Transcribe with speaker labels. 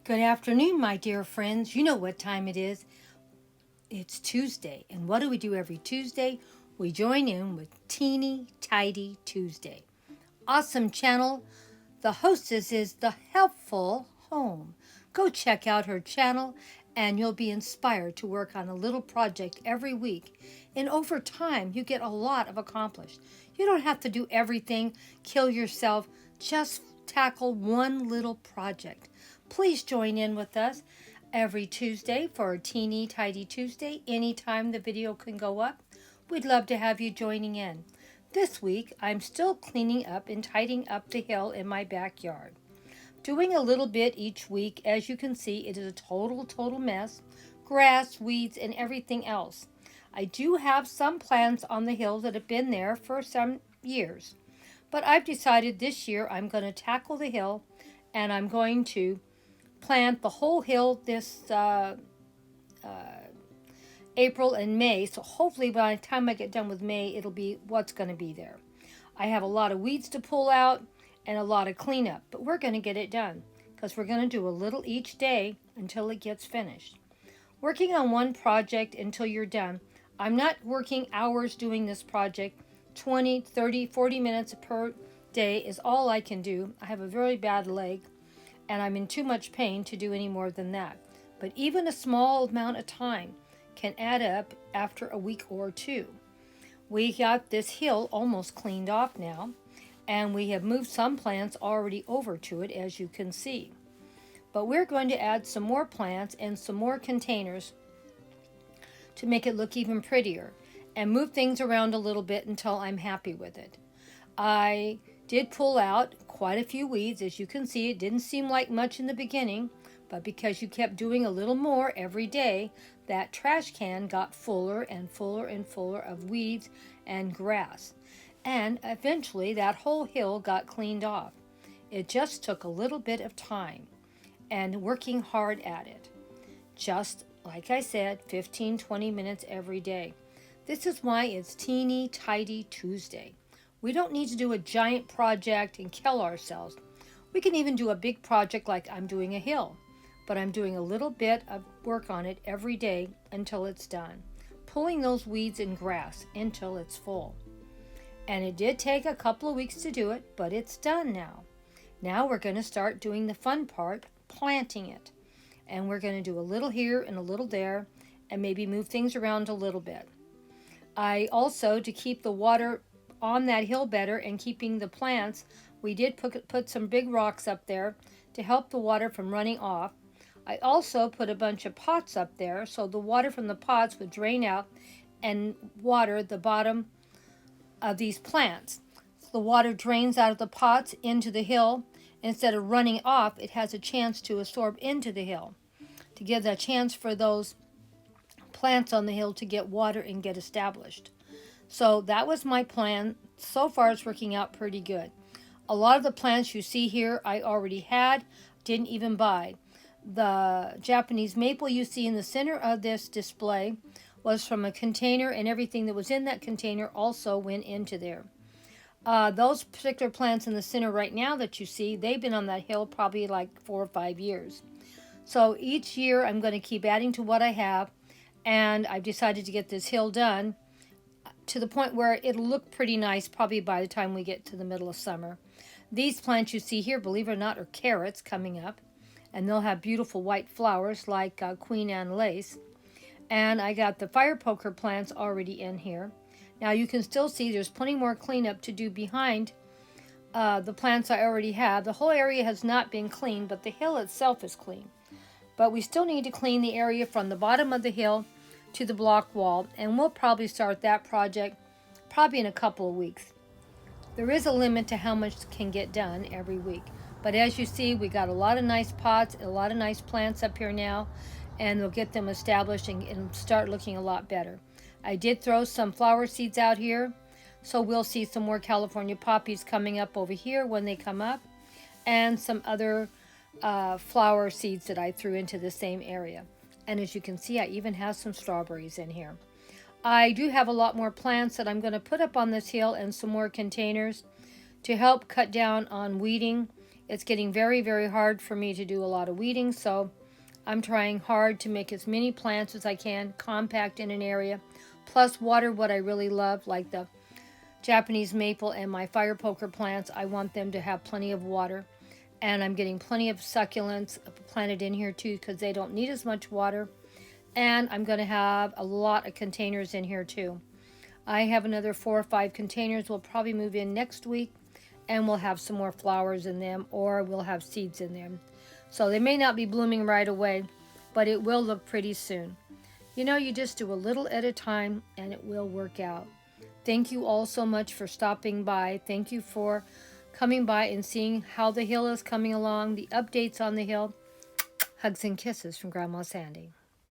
Speaker 1: Good afternoon, my dear friends. You know what time it is. It's Tuesday. And what do we do every Tuesday? We join in with Teeny Tidy Tuesday. Awesome channel. The hostess is The Helpful Home. Go check out her channel and you'll be inspired to work on a little project every week. And over time, you get a lot of accomplished. You don't have to do everything, kill yourself, just tackle one little project. Please join in with us every Tuesday for Teeny Tidy Tuesday. Anytime the video can go up, we'd love to have you joining in. This week, I'm still cleaning up and tidying up the hill in my backyard. Doing a little bit each week. As you can see, it is a total mess. Grass, weeds, and everything else. I do have some plants on the hill that have been there for some years. But I've decided this year I'm going to tackle the hill and I'm going to plant the whole hill this April and May. So hopefully by the time I get done with May, it'll be what's going to be there. I have a lot of weeds to pull out and a lot of cleanup, but we're going to get it done because we're going to do a little each day until it gets finished. Working on one project until you're done. I'm not working hours doing this project. 20, 30, 40 minutes per day is all I can do. I have a very bad leg and I'm in too much pain to do any more than that. But even a small amount of time can add up after a week or two. We got this hill almost cleaned off now, and we have moved some plants already over to it, as you can see. But we're going to add some more plants and some more containers to make it look even prettier and move things around a little bit until I'm happy with it. I did pull out quite a few weeds. As you can see, it didn't seem like much in the beginning, but because you kept doing a little more every day, that trash can got fuller and fuller and fuller of weeds and grass. And eventually that whole hill got cleaned off. It just took a little bit of time and working hard at it. Just like I said, 15-20 minutes every day. This is why it's Teeny Tidy Tuesday. We don't need to do a giant project and kill ourselves. We can even do a big project like I'm doing a hill, but I'm doing a little bit of work on it every day until it's done, pulling those weeds and grass until it's full. And it did take a couple of weeks to do it, but it's done now. Now we're going to start doing the fun part, planting it. And we're going to do a little here and a little there and maybe move things around a little bit. I also, to keep the water on that hill better and keeping the plants, we did put some big rocks up there to help the water from running off. I also put a bunch of pots up there so the water from the pots would drain out and water the bottom of these plants. So the water drains out of the pots into the hill. Instead of running off, it has a chance to absorb into the hill to give a chance for those plants on the hill to get water and get established. So that was my plan. So far it's working out pretty good. A lot of the plants you see here I already had, didn't even buy. The Japanese maple you see in the center of this display was from a container, and everything that was in that container also went into there. Those particular plants in the center right now that you see, they've been on that hill probably like 4 or 5 years. So each year I'm going to keep adding to what I have, and I've decided to get this hill done to the point where it'll look pretty nice probably by the time we get to the middle of summer. These plants you see here, believe it or not, are carrots coming up, and they'll have beautiful white flowers like Queen Anne lace. And I got the fire poker plants already in here. Now you can still see there's plenty more cleanup to do behind the plants I already have. The whole area has not been cleaned, but the hill itself is clean. But we still need to clean the area from the bottom of the hill to the block wall, and we'll probably start that project probably in a couple of weeks. There is a limit to how much can get done every week, but as you see, we got a lot of nice pots, a lot of nice plants up here now, and we'll get them established and start looking a lot better. I did throw some flower seeds out here, so we'll see some more California poppies coming up over here when they come up, and some other flower seeds that I threw into the same area. And as you can see, I even have some strawberries in here. I do have a lot more plants that I'm going to put up on this hill and some more containers to help cut down on weeding. It's getting very, very hard for me to do a lot of weeding, so I'm trying hard to make as many plants as I can, compact in an area, plus water what I really love, like the Japanese maple and my fire poker plants. I want them to have plenty of water. And I'm getting plenty of succulents planted in here too because they don't need as much water. And I'm going to have a lot of containers in here too. I have another 4 or 5 containers we'll probably move in next week, and we'll have some more flowers in them, or we'll have seeds in them. So they may not be blooming right away, but it will look pretty soon. You know, you just do a little at a time and it will work out. Thank you all so much for stopping by. Thank you for coming by and seeing how the hill is coming along, the updates on the hill. Hugs and kisses from Grandma Sandy.